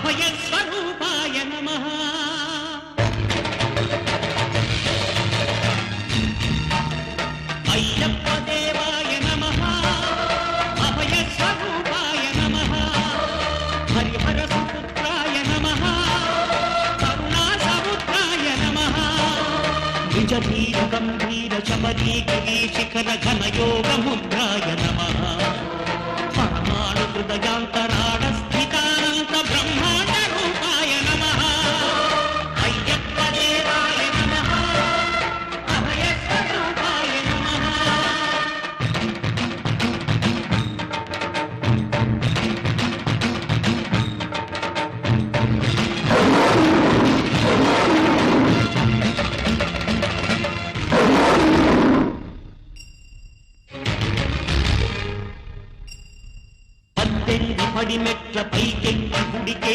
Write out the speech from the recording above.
అభయస్వరూపాయ నమః అయ్యప్ప దేవాయ నమః అభయస్వరూపాయ నమః హరిహర సుపుత్రాయ నమః కరుణా సముద్రాయ నమః నిజధీర గంభీర శబరీగిరి శిఖర ఘనయోగ ముద్రాయ నమః పరమాణు హృదయాంతర